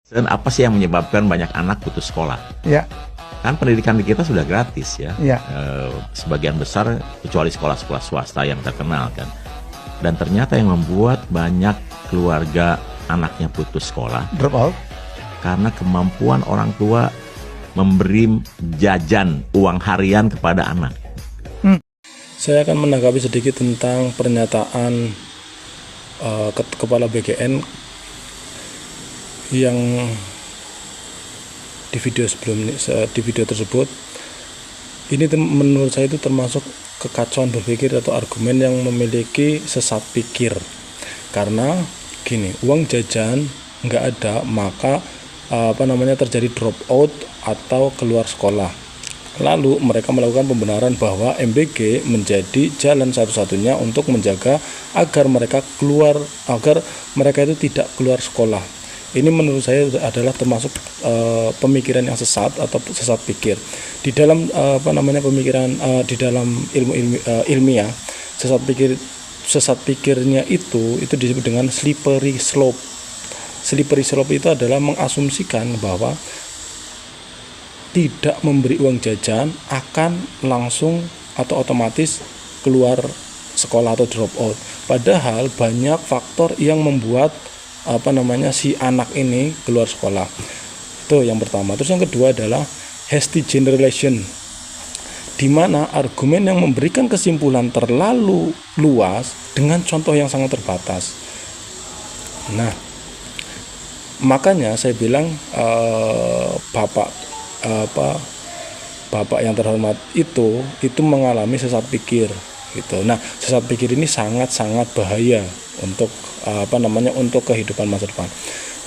Dan apa sih yang menyebabkan banyak anak putus sekolah? Ya, Kan pendidikan di kita sudah gratis ya. ya. Sebagian besar kecuali sekolah-sekolah swasta yang terkenal kan. Dan ternyata yang membuat banyak keluarga anaknya putus sekolah Drop out. karena kemampuan orang tua memberi jajan uang harian kepada anak. Saya akan menanggapi sedikit tentang pernyataan Kepala BGN yang di video tersebut. Ini menurut saya itu termasuk kekacauan berpikir atau argumen yang memiliki sesat pikir. Karena gini, uang jajan nggak ada, maka terjadi drop out atau keluar sekolah. Lalu mereka melakukan pembenaran bahwa MBG menjadi jalan satu-satunya untuk menjaga agar mereka itu tidak keluar sekolah. Ini menurut saya adalah termasuk pemikiran yang sesat atau sesat pikir. Di dalam pemikiran di dalam ilmu ilmiah, sesat pikirnya itu disebut dengan slippery slope. Slippery slope itu adalah mengasumsikan bahwa tidak memberi uang jajan akan langsung atau otomatis keluar sekolah atau drop out. Padahal banyak faktor yang membuat si anak ini keluar sekolah. Itu yang pertama. Terus yang kedua adalah hasty generalization, di mana argumen yang memberikan kesimpulan terlalu luas dengan contoh yang sangat terbatas. Nah, makanya saya bilang Bapak yang terhormat itu mengalami sesat pikir gitu. Nah, sesat pikir ini sangat-sangat bahaya untuk untuk kehidupan masa depan.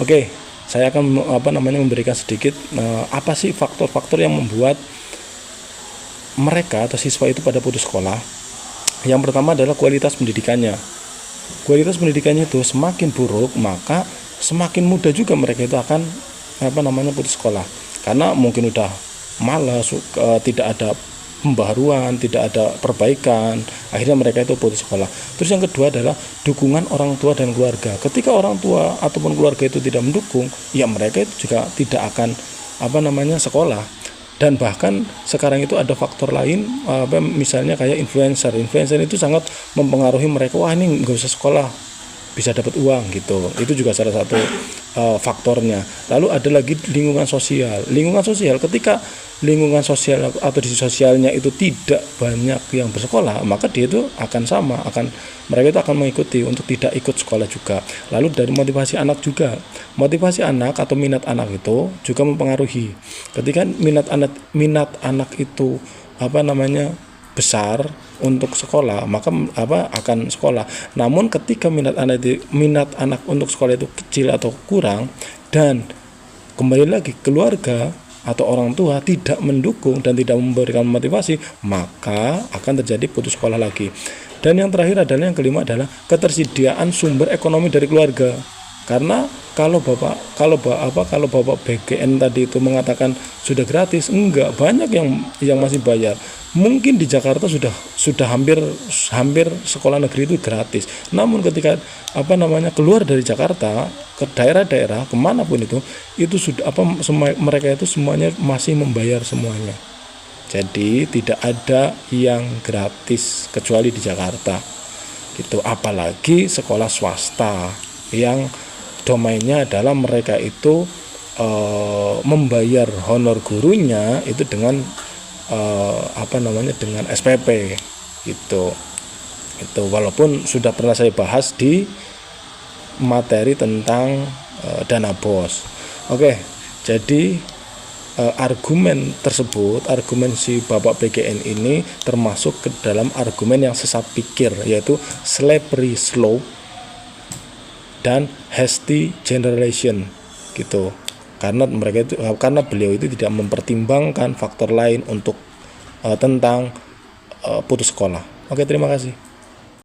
Oke, saya akan memberikan sedikit apa sih faktor-faktor yang membuat mereka atau siswa itu pada putus sekolah. Yang pertama adalah kualitas pendidikannya. Kualitas pendidikannya itu semakin buruk, maka semakin mudah juga mereka itu akan putus sekolah. Karena mungkin udah malas, tidak ada pembaharuan, tidak ada perbaikan, akhirnya mereka itu putus sekolah. Terus yang kedua adalah dukungan orang tua dan keluarga. Ketika orang tua ataupun keluarga itu tidak mendukung, ya mereka itu juga tidak akan sekolah. Dan bahkan sekarang itu ada faktor lain, misalnya kayak influencer itu sangat mempengaruhi mereka. Wah, ini nggak usah sekolah, bisa dapat uang gitu. Itu juga salah satu faktornya. Lalu ada lagi lingkungan sosial. Ketika lingkungan sosial atau di sosialnya itu tidak banyak yang bersekolah, maka dia itu mereka itu akan mengikuti untuk tidak ikut sekolah juga. Lalu dari motivasi anak juga. Motivasi anak atau minat anak itu juga mempengaruhi. Ketika minat anak itu besar untuk sekolah, maka akan sekolah. Namun ketika minat anak untuk sekolah itu kecil atau kurang, dan kembali lagi keluarga atau orang tua tidak mendukung dan tidak memberikan motivasi, maka akan terjadi putus sekolah lagi. Dan yang terakhir adalah yang kelima adalah ketersediaan sumber ekonomi dari keluarga. Karena kalau Bapak BGN tadi itu mengatakan sudah gratis, enggak, banyak yang masih bayar. Mungkin di Jakarta sudah hampir sekolah negeri itu gratis. Namun ketika keluar dari Jakarta ke daerah-daerah kemanapun itu sudah mereka itu semuanya masih membayar semuanya. Jadi tidak ada yang gratis kecuali di Jakarta. Gitu. Apalagi sekolah swasta yang domainnya adalah mereka itu membayar honor gurunya itu dengan dengan SPP gitu. Itu walaupun sudah pernah saya bahas di materi tentang dana BOS. Oke, jadi argumen si Bapak BGN ini termasuk ke dalam argumen yang sesat pikir, yaitu slippery slope dan hasty generalization gitu. Karena beliau itu tidak mempertimbangkan faktor lain untuk tentang putus sekolah. Oke, terima kasih.